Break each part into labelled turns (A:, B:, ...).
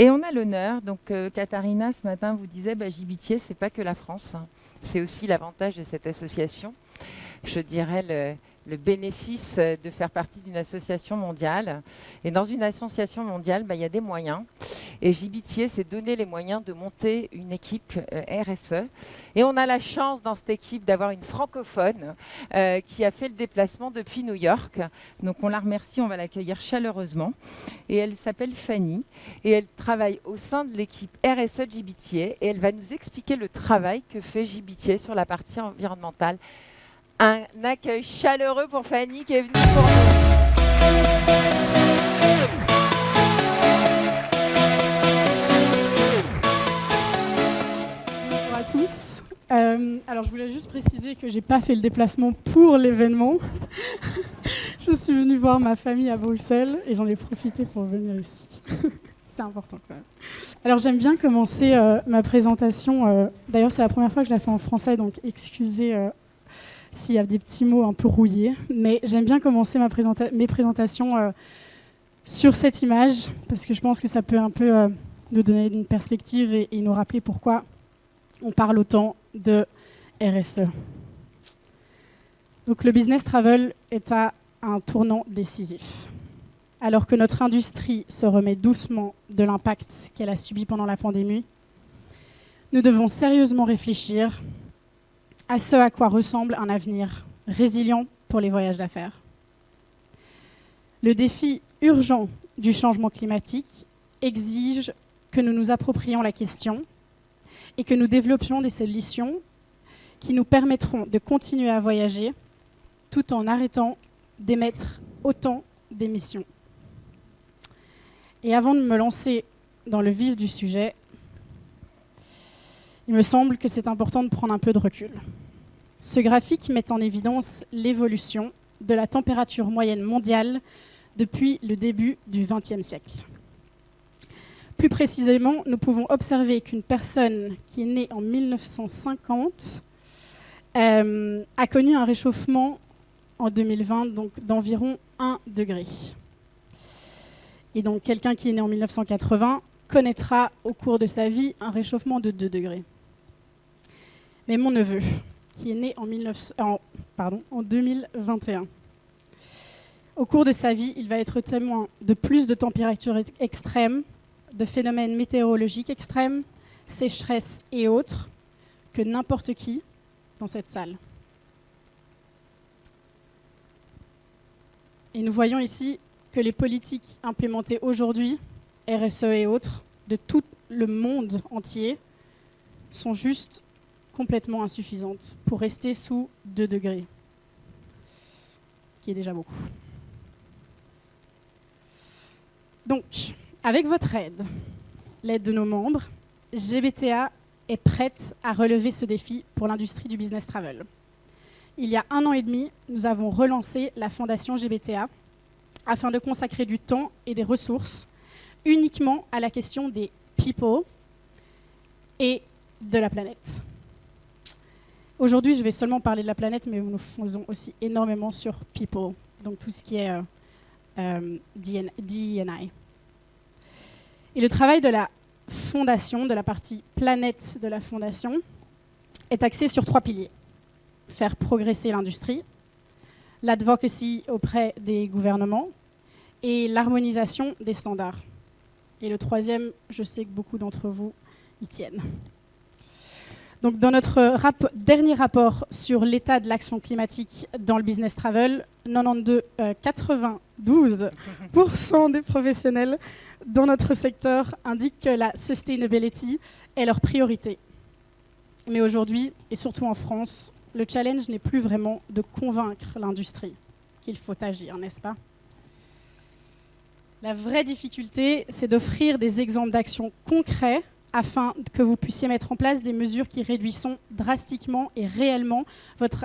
A: Et on a l'honneur, donc Katharina ce matin vous disait, Gibitier, c'est pas que la France, hein. C'est aussi l'avantage de cette association. Je dirais le bénéfice de faire partie d'une association mondiale. Et dans une association mondiale, il y a des moyens. Et Gibitier s'est donné les moyens de monter une équipe RSE. Et on a la chance dans cette équipe d'avoir une francophone qui a fait le déplacement depuis New York. Donc on la remercie, on va l'accueillir chaleureusement. Et elle s'appelle Fanny. Et elle travaille au sein de l'équipe RSE de Gibitier. Et elle va nous expliquer le travail que fait Gibitier sur la partie environnementale. Un accueil chaleureux pour Fanny qui est venue pour nous.
B: Bonjour à tous. Alors je voulais juste préciser que j'ai pas fait le déplacement pour l'événement. Je suis venue voir ma famille à Bruxelles et j'en ai profité pour venir ici. C'est important quand même. Alors j'aime bien commencer ma présentation. D'ailleurs c'est la première fois que je la fais en français, donc excusez s'il y a des petits mots un peu rouillés. Mais j'aime bien commencer mes présentations sur cette image parce que je pense que ça peut un peu nous donner une perspective et nous rappeler pourquoi on parle autant de RSE. Donc le business travel est à un tournant décisif. Alors que notre industrie se remet doucement de l'impact qu'elle a subi pendant la pandémie, nous devons sérieusement réfléchir à ce à quoi ressemble un avenir résilient pour les voyages d'affaires. Le défi urgent du changement climatique exige que nous nous approprions la question et que nous développions des solutions qui nous permettront de continuer à voyager tout en arrêtant d'émettre autant d'émissions. Et avant de me lancer dans le vif du sujet, il me semble que c'est important de prendre un peu de recul. Ce graphique met en évidence l'évolution de la température moyenne mondiale depuis le début du XXe siècle. Plus précisément, nous pouvons observer qu'une personne qui est née en 1950 a connu un réchauffement en 2020 donc d'environ 1 degré. Et donc quelqu'un qui est né en 1980 connaîtra au cours de sa vie un réchauffement de 2 degrés. Mais mon neveu, qui est né en 2021, au cours de sa vie, il va être témoin de plus de températures extrêmes, de phénomènes météorologiques extrêmes, sécheresse et autres, que n'importe qui dans cette salle. Et nous voyons ici que les politiques implémentées aujourd'hui, RSE et autres, de tout le monde entier, sont juste complètement insuffisantes pour rester sous 2 degrés, qui est déjà beaucoup. Donc, avec votre aide, l'aide de nos membres, GBTA est prête à relever ce défi pour l'industrie du business travel. Il y a 1 an et demi, nous avons relancé la fondation GBTA afin de consacrer du temps et des ressources uniquement à la question des people et de la planète. Aujourd'hui, je vais seulement parler de la planète, mais nous faisons aussi énormément sur people, donc tout ce qui est D&I. Et le travail de la fondation, de la partie planète de la fondation, est axé sur 3 piliers. Faire progresser l'industrie, l'advocacy auprès des gouvernements et l'harmonisation des standards. Et le 3e, je sais que beaucoup d'entre vous y tiennent. Donc, dans notre dernier rapport sur l'état de l'action climatique dans le business travel, 92% des professionnels dans notre secteur indiquent que la sustainability est leur priorité. Mais aujourd'hui, et surtout en France, le challenge n'est plus vraiment de convaincre l'industrie qu'il faut agir, n'est-ce pas? La vraie difficulté, c'est d'offrir des exemples d'actions concrets afin que vous puissiez mettre en place des mesures qui réduisent drastiquement et réellement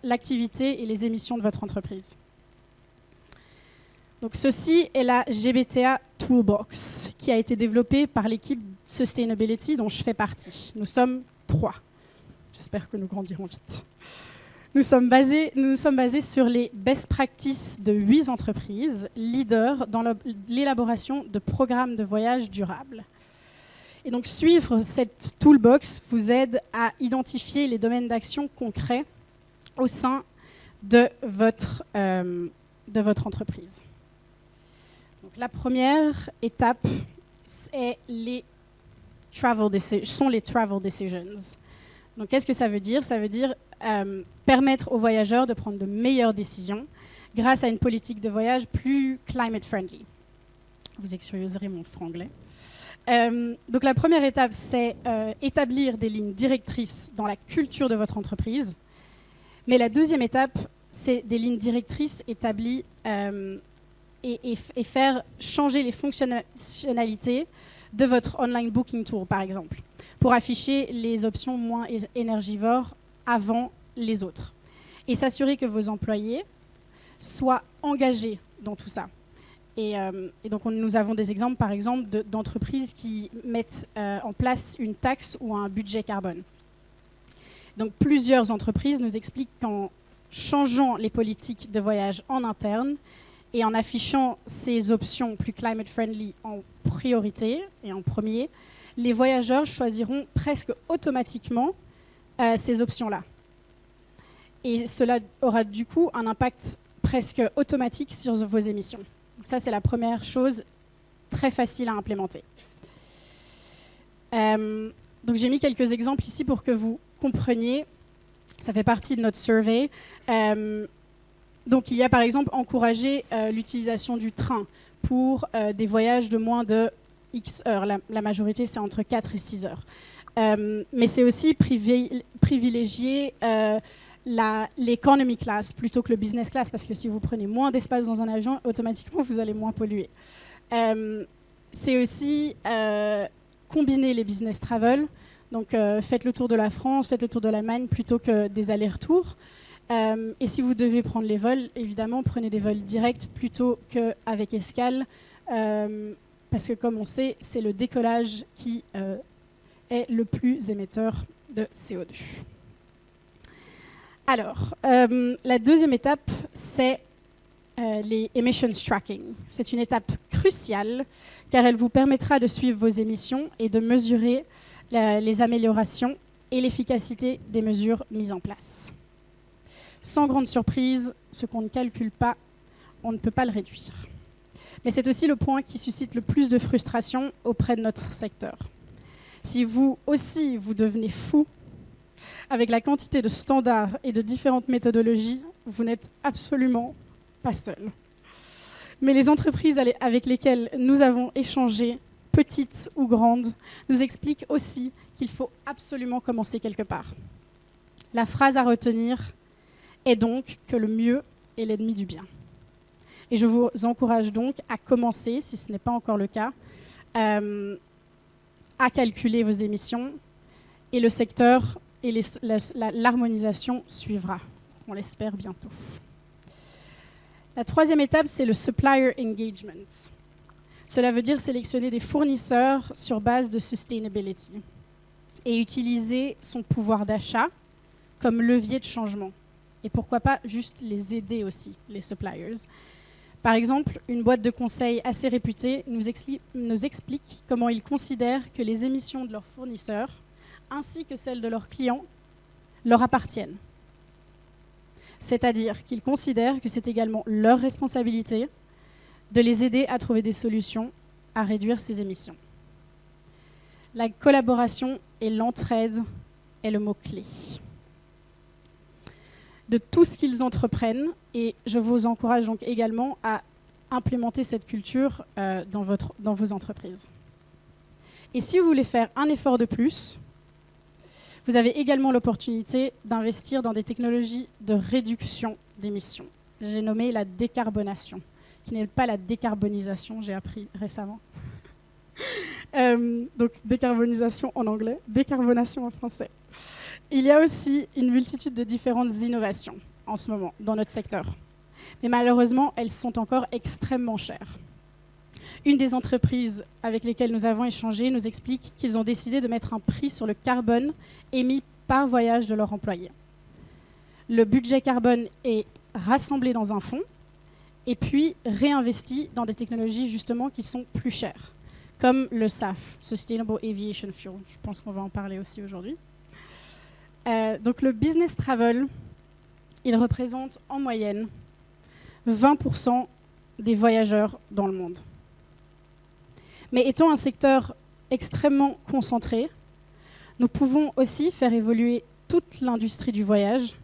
B: l'activité et les émissions de votre entreprise. Donc, ceci est la GBTA Toolbox qui a été développée par l'équipe Sustainability dont je fais partie. Nous sommes 3. J'espère que nous grandirons vite. Nous sommes basés sur les best practices de 8 entreprises leaders dans l'élaboration de programmes de voyage durables. Et donc suivre cette toolbox vous aide à identifier les domaines d'action concrets au sein de votre entreprise. Donc, la première étape sont les travel decisions. Donc, qu'est-ce que ça veut dire? Ça veut dire permettre aux voyageurs de prendre de meilleures décisions grâce à une politique de voyage plus climate friendly. Vous excuserez mon franglais. Donc la première étape, c'est établir des lignes directrices dans la culture de votre entreprise. Mais la deuxième étape, c'est des lignes directrices établies et faire changer les fonctionnalités de votre online booking tool, par exemple, pour afficher les options moins énergivores avant les autres. Et s'assurer que vos employés soient engagés dans tout ça. Et donc, nous avons des exemples, par exemple, d'entreprises qui mettent en place une taxe ou un budget carbone. Donc, plusieurs entreprises nous expliquent qu'en changeant les politiques de voyage en interne et en affichant ces options plus climate friendly en priorité et en premier, les voyageurs choisiront presque automatiquement ces options-là. Et cela aura du coup un impact presque automatique sur vos émissions. Donc ça, c'est la première chose très facile à implémenter. Donc j'ai mis quelques exemples ici pour que vous compreniez. Ça fait partie de notre survey. Donc il y a par exemple encourager l'utilisation du train pour des voyages de moins de X heures. La majorité, c'est entre 4 et 6 heures. Mais c'est aussi privilégier l'economy class plutôt que le business class, parce que si vous prenez moins d'espace dans un avion, automatiquement, vous allez moins polluer. C'est aussi combiner les business travel. Donc, faites le tour de la France, faites le tour de l'Allemagne plutôt que des allers-retours. Et si vous devez prendre les vols, évidemment, prenez des vols directs plutôt qu'avec escale, parce que comme on sait, c'est le décollage qui est le plus émetteur de CO2. Alors, la deuxième étape, c'est les emissions tracking. C'est une étape cruciale car elle vous permettra de suivre vos émissions et de mesurer les améliorations et l'efficacité des mesures mises en place. Sans grande surprise, ce qu'on ne calcule pas, on ne peut pas le réduire. Mais c'est aussi le point qui suscite le plus de frustration auprès de notre secteur. Si vous aussi, vous devenez fou avec la quantité de standards et de différentes méthodologies, vous n'êtes absolument pas seul. Mais les entreprises avec lesquelles nous avons échangé, petites ou grandes, nous expliquent aussi qu'il faut absolument commencer quelque part. La phrase à retenir est donc que le mieux est l'ennemi du bien. Et je vous encourage donc à commencer, si ce n'est pas encore le cas, à calculer vos émissions et le secteur et l'harmonisation suivra. On l'espère bientôt. La troisième étape, c'est le supplier engagement. Cela veut dire sélectionner des fournisseurs sur base de sustainability et utiliser son pouvoir d'achat comme levier de changement. Et pourquoi pas juste les aider aussi, les suppliers. Par exemple, une boîte de conseil assez réputée nous explique comment ils considèrent que les émissions de leurs fournisseurs ainsi que celles de leurs clients, leur appartiennent. C'est-à-dire qu'ils considèrent que c'est également leur responsabilité de les aider à trouver des solutions à réduire ces émissions. La collaboration et l'entraide est le mot-clé de tout ce qu'ils entreprennent, et je vous encourage donc également à implémenter cette culture dans vos entreprises. Et si vous voulez faire un effort de plus, vous avez également l'opportunité d'investir dans des technologies de réduction d'émissions. J'ai nommé la décarbonation, qui n'est pas la décarbonisation, j'ai appris récemment. Donc décarbonisation en anglais, décarbonation en français. Il y a aussi une multitude de différentes innovations en ce moment dans notre secteur. Mais malheureusement, elles sont encore extrêmement chères. Une des entreprises avec lesquelles nous avons échangé nous explique qu'ils ont décidé de mettre un prix sur le carbone émis par voyage de leurs employés. Le budget carbone est rassemblé dans un fonds et puis réinvesti dans des technologies justement qui sont plus chères, comme le SAF, Sustainable Aviation Fuel. Je pense qu'on va en parler aussi aujourd'hui. Donc le business travel, il représente en moyenne 20% des voyageurs dans le monde. Mais étant un secteur extrêmement concentré, nous pouvons aussi faire évoluer toute l'industrie du voyage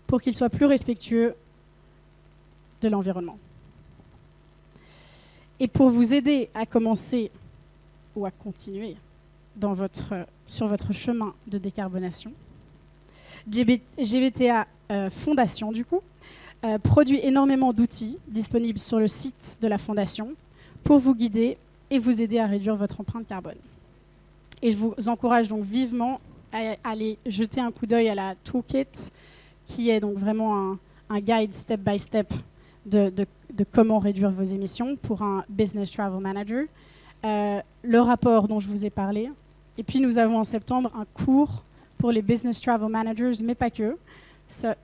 B: pour qu'il soit plus respectueux de l'environnement. Et pour vous aider à commencer ou à continuer sur votre chemin de décarbonation, GBTA Fondation, du coup, produit énormément d'outils disponibles sur le site de la Fondation pour vous guider et vous aider à réduire votre empreinte carbone. Et je vous encourage donc vivement à aller jeter un coup d'œil à la toolkit, qui est donc vraiment un guide step by step de comment réduire vos émissions pour un Business Travel Manager. Le rapport dont je vous ai parlé. Et puis nous avons en septembre un cours pour les Business Travel Managers, mais pas que.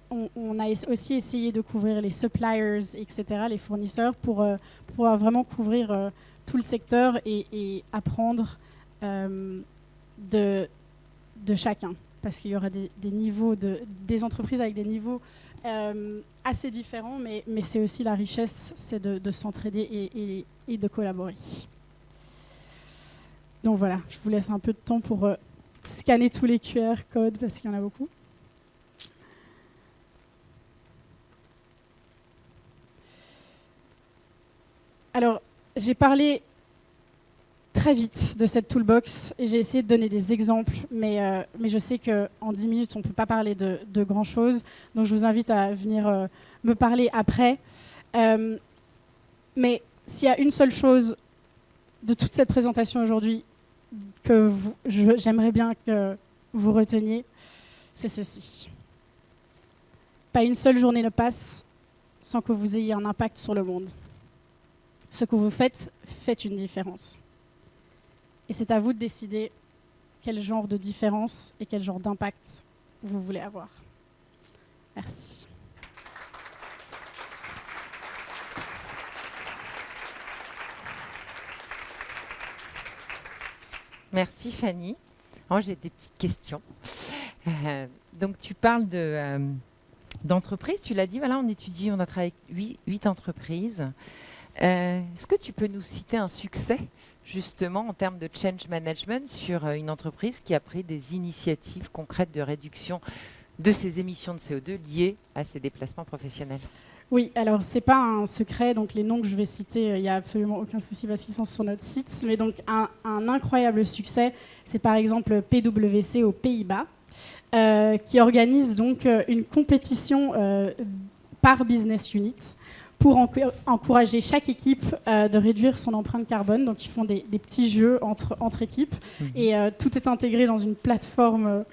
B: On a aussi essayé de couvrir les suppliers, etc., les fournisseurs, pour pouvoir vraiment couvrir tout le secteur et apprendre de chacun. Parce qu'il y aura des niveaux, des entreprises avec des niveaux assez différents, mais c'est aussi la richesse, c'est de s'entraider et de collaborer. Donc voilà, je vous laisse un peu de temps pour scanner tous les QR codes, parce qu'il y en a beaucoup. Alors, j'ai parlé très vite de cette toolbox et j'ai essayé de donner des exemples, mais je sais qu'en 10 minutes, on ne peut pas parler de grand-chose. Donc, je vous invite à venir me parler après. Mais s'il y a une seule chose de toute cette présentation aujourd'hui que j'aimerais bien que vous reteniez, c'est ceci. Pas une seule journée ne passe sans que vous ayez un impact sur le monde. Ce que vous faites fait une différence. Et c'est à vous de décider quel genre de différence et quel genre d'impact vous voulez avoir. Merci.
A: Merci Fanny. Moi, j'ai des petites questions. Donc tu parles d'entreprises, tu l'as dit, voilà, on a travaillé avec 8 entreprises. Est-ce que tu peux nous citer un succès, justement, en termes de change management sur une entreprise qui a pris des initiatives concrètes de réduction de ses émissions de CO2 liées à ses déplacements professionnels?
B: Oui, alors c'est pas un secret, donc les noms que je vais citer, il n'y a absolument aucun souci parce qu'ils sont sur notre site. Mais donc un incroyable succès, c'est par exemple PwC aux Pays-Bas, qui organise donc une compétition par business unit pour encourager chaque équipe de réduire son empreinte carbone. Donc ils font des petits jeux entre équipes et tout est intégré dans une plateforme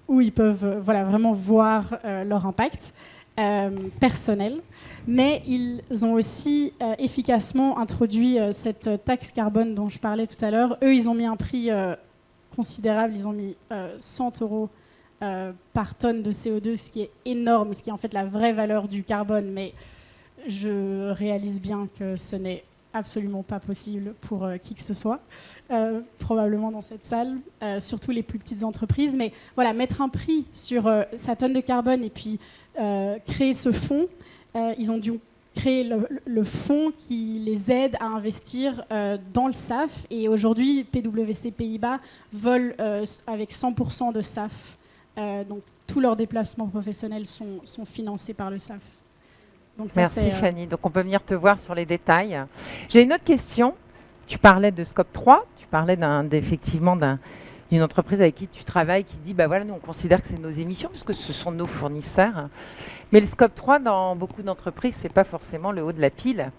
B: où ils peuvent vraiment voir leur impact personnel. Mais ils ont aussi efficacement introduit cette taxe carbone dont je parlais tout à l'heure. Eux, ils ont mis un prix considérable, ils ont mis 100 € par tonne de CO2, ce qui est énorme, ce qui est en fait la vraie valeur du carbone, mais je réalise bien que ce n'est absolument pas possible pour qui que ce soit, probablement dans cette salle, surtout les plus petites entreprises. Mais voilà, mettre un prix sur sa tonne de carbone et puis créer ce fonds, ils ont dû créer le fonds qui les aide à investir dans le SAF. Et aujourd'hui, PwC Pays-Bas vole avec 100% de SAF. Donc, tous leurs déplacements professionnels sont financés par le SAF. Donc, ça,
A: merci Fanny. Donc, on peut venir te voir sur les détails. J'ai une autre question. Tu parlais de Scope 3. Tu parlais effectivement d'une entreprise avec qui tu travailles qui dit, bah voilà, nous, on considère que c'est nos émissions puisque ce sont nos fournisseurs. Mais le Scope 3, dans beaucoup d'entreprises, ce n'est pas forcément le haut de la pile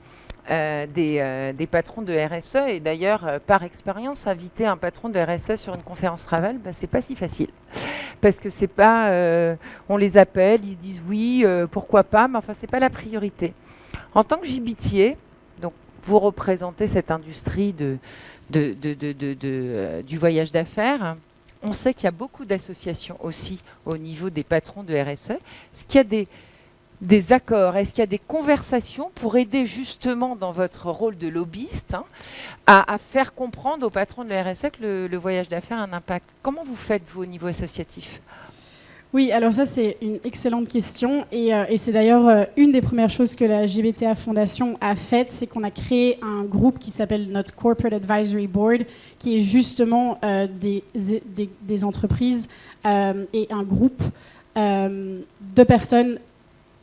A: des patrons de RSE. Et d'ailleurs, par expérience, inviter un patron de RSE sur une conférence travel, bah, ce n'est pas si facile. Parce que c'est pas, on les appelle, ils disent oui, pourquoi pas, mais enfin, ce n'est pas la priorité. En tant que gibitier, donc vous représentez cette industrie du voyage d'affaires. On sait qu'il y a beaucoup d'associations aussi au niveau des patrons de RSE. Est-ce qu'il y a des accords? Est-ce qu'il y a des conversations pour aider justement dans votre rôle de lobbyiste à faire comprendre aux patrons de la RSE que le voyage d'affaires a un impact? Comment vous faites, vous, au niveau associatif?
B: Oui, alors ça c'est une excellente question et c'est d'ailleurs une des premières choses que la GBTA Fondation a faites, c'est qu'on a créé un groupe qui s'appelle notre Corporate Advisory Board, qui est justement des entreprises et un groupe de personnes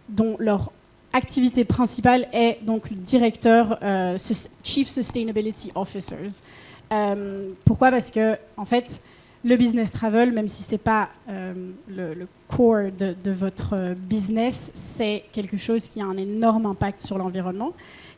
B: dont leur activité principale est donc le directeur, Chief Sustainability Officers. Pourquoi? Parce que en fait, le business travel, même si ce n'est pas le core de votre business, c'est quelque chose qui a un énorme impact sur l'environnement.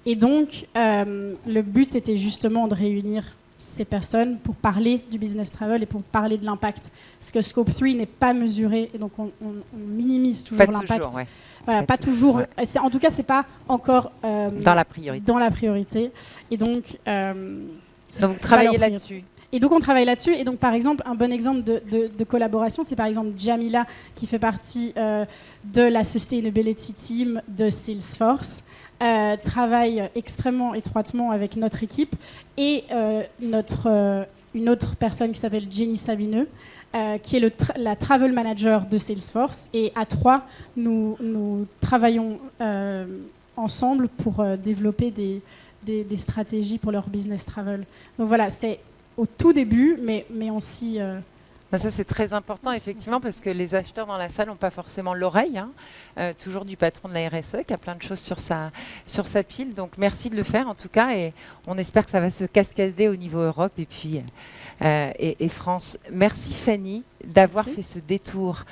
B: Et donc, le but était justement de réunir ces personnes pour parler du business travel et pour parler de l'impact. Parce que Scope 3 n'est pas mesuré, et donc on minimise toujours l'impact.
A: Ouais.
B: Voilà, pas toujours.
A: Ouais.
B: En tout cas, ce n'est pas encore
A: dans la priorité.
B: Dans la priorité. Et donc
A: vous travaillez là-dessus.
B: Et donc on travaille là-dessus. Et donc par exemple, un bon exemple de collaboration, c'est par exemple Jamila qui fait partie de la Sustainability Team de Salesforce, travaille extrêmement étroitement avec notre équipe et une autre personne qui s'appelle Jenny Sabineux, qui est la Travel Manager de Salesforce. Et à trois, nous travaillons ensemble pour développer des stratégies pour leur business travel. Donc voilà, c'est au tout début, mais aussi...
A: Ça, c'est très important, effectivement, parce que les acheteurs dans la salle n'ont pas forcément l'oreille, toujours du patron de la RSE, qui a plein de choses sur sa pile. Donc, merci de le faire, en tout cas, et on espère que ça va se cascader au niveau Europe et puis et France. Merci, Fanny, d'avoir fait ce détour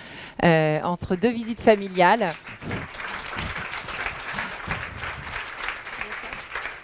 A: entre deux visites familiales.